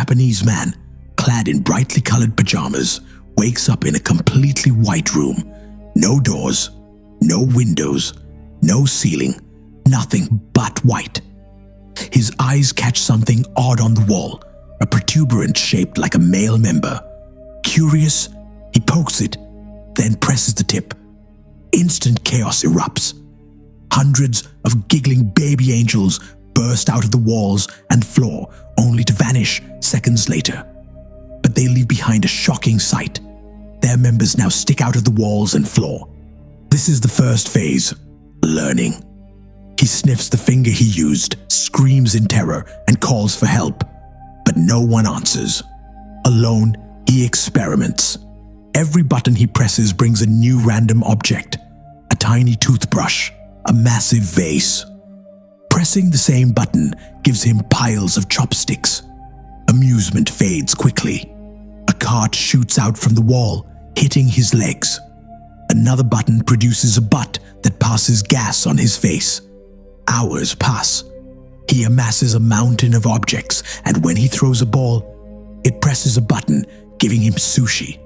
Japanese man, clad in brightly colored pajamas, wakes up in a completely white room. No doors, no windows, no ceiling, nothing but white. His eyes catch something odd on the wall, a protuberance shaped like a male member. Curious, he pokes it, then presses the tip. Instant chaos erupts. Hundreds of giggling baby angels burst out of the walls and floor, only to vanish seconds later. But they leave behind a shocking sight. Their members now stick out of the walls and floor. This is the first phase, learning. He sniffs the finger he used, screams in terror, and calls for help. But no one answers. Alone, he experiments. Every button he presses brings a new random object. A tiny toothbrush, a massive vase. Pressing the same button gives him piles of chopsticks. Amusement fades quickly. A cart shoots out from the wall, hitting his legs. Another button produces a butt that passes gas on his face. Hours pass. He amasses a mountain of objects, and when he throws a ball, it presses a button, giving him sushi.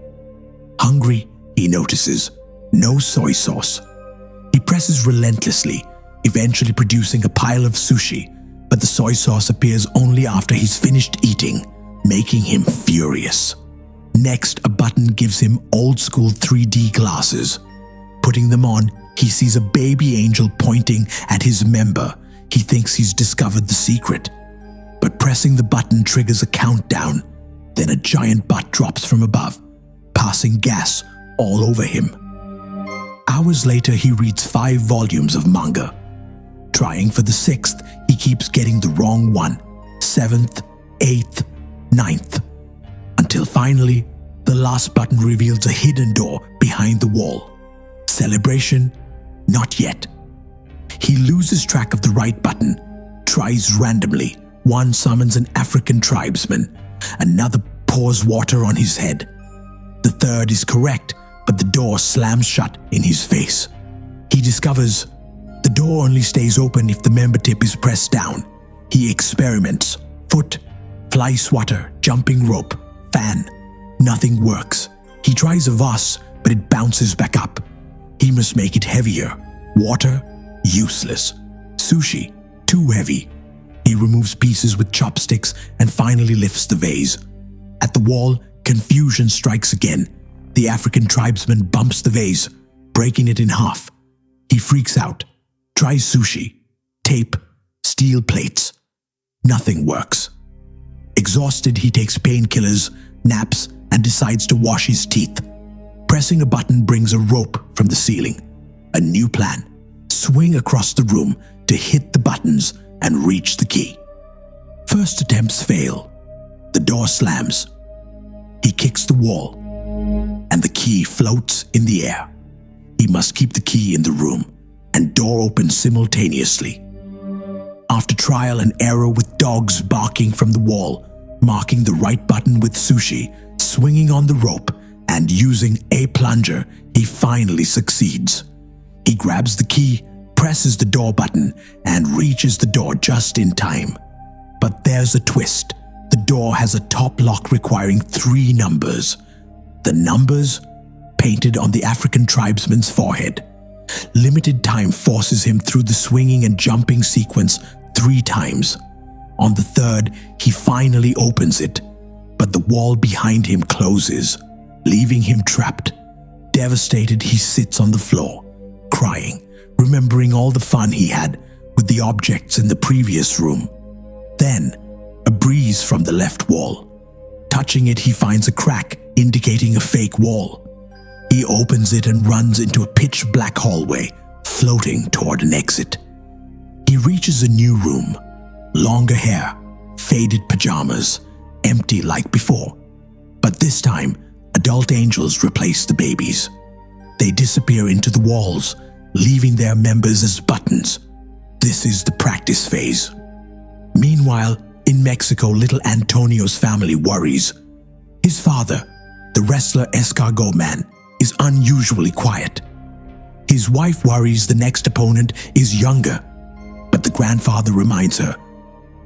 Hungry, he notices no soy sauce. He presses relentlessly, eventually producing a pile of sushi, but the soy sauce appears only after he's finished eating, making him furious. Next, a button gives him old-school 3D glasses. Putting them on, he sees a baby angel pointing at his member. He thinks he's discovered the secret. But pressing the button triggers a countdown. Then a giant butt drops from above, passing gas all over him. Hours later, he reads 5 volumes of manga. Trying for the 6th, he keeps getting the wrong one. 7th, 8th, 9th. Until finally, the last button reveals a hidden door behind the wall. Celebration? Not yet. He loses track of the right button, tries randomly. One summons an African tribesman. Another pours water on his head. The third is correct, but the door slams shut in his face. He discovers the door only stays open if the member tip is pressed down. He experiments. Foot, fly swatter, jumping rope, fan. Nothing works. He tries a vase, but it bounces back up. He must make it heavier. Water, useless. Sushi, too heavy. He removes pieces with chopsticks and finally lifts the vase. At the wall, confusion strikes again. The African tribesman bumps the vase, breaking it in half. He freaks out. Tries sushi, tape, steel plates. Nothing works. Exhausted, he takes painkillers, naps, and decides to wash his teeth. Pressing a button brings a rope from the ceiling. A new plan. Swing across the room to hit the buttons and reach the key. First attempts fail. The door slams. He kicks the wall, and the key floats in the air. He must keep the key in the room, and door opens simultaneously. After trial and error with dogs barking from the wall, marking the right button with sushi, swinging on the rope, and using a plunger, he finally succeeds. He grabs the key, presses the door button, and reaches the door just in time. But there's a twist. The door has a top lock requiring 3 numbers. The numbers painted on the African tribesman's forehead. Limited time forces him through the swinging and jumping sequence 3 times. On the 3rd, he finally opens it, but the wall behind him closes, leaving him trapped. Devastated, he sits on the floor, crying, remembering all the fun he had with the objects in the previous room. Then, a breeze from the left wall. Touching it, he finds a crack indicating a fake wall. He opens it and runs into a pitch-black hallway, floating toward an exit. He reaches a new room. Longer hair, faded pajamas, empty like before. But this time, adult angels replace the babies. They disappear into the walls, leaving their members as buttons. This is the practice phase. Meanwhile, in Mexico, little Antonio's family worries. His father, the wrestler escargot man, is unusually quiet. His wife worries the next opponent is younger, but the grandfather reminds her,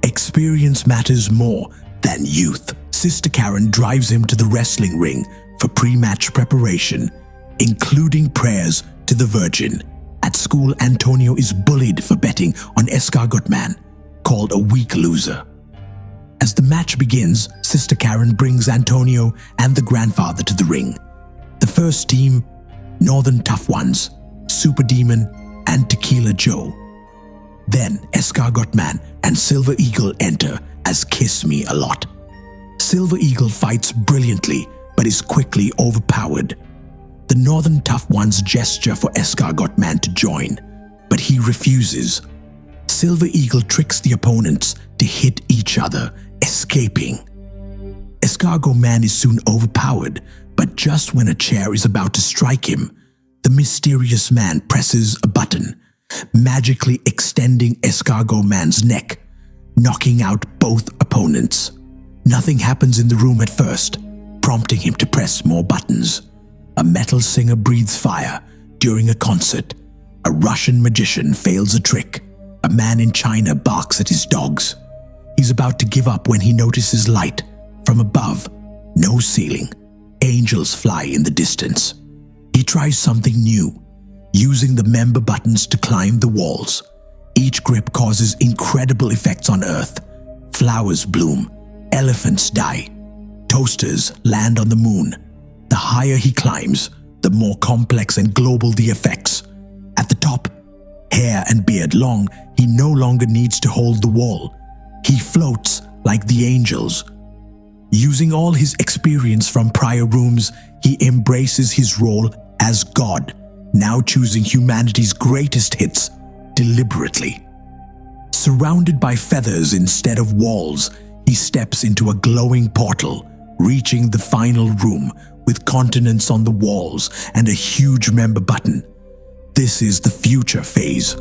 experience matters more than youth. Sister Karen drives him to the wrestling ring for pre-match preparation, including prayers to the Virgin. At school, Antonio is bullied for betting on escargot man, called a weak loser. As the match begins, Sister Karen brings Antonio and the grandfather to the ring. The first team, Northern Tough Ones, Super Demon, and Tequila Joe. Then Escargot Man and Silver Eagle enter as Kiss Me a Lot. Silver Eagle fights brilliantly but is quickly overpowered. The Northern Tough Ones gesture for Escargot Man to join, but he refuses. Silver Eagle tricks the opponents to hit each other, escaping. Escargot Man is soon overpowered, but just when a chair is about to strike him, the mysterious man presses a button, magically extending Escargot Man's neck, knocking out both opponents. Nothing happens in the room at first, prompting him to press more buttons. A metal singer breathes fire during a concert. A Russian magician fails a trick. A man in China barks at his dogs. He's about to give up when he notices light from above. No ceiling. Angels fly in the distance. He tries something new, using the member buttons to climb the walls. Each grip causes incredible effects on Earth. Flowers bloom, elephants die, toasters land on the moon. The higher he climbs, the more complex and global the effects. At the top, hair and beard long, he no longer needs to hold the wall. He floats like the angels. Using all his experience from prior rooms, he embraces his role as God, now choosing humanity's greatest hits deliberately. Surrounded by feathers instead of walls, he steps into a glowing portal, reaching the final room with continents on the walls and a huge member button. This is the future phase.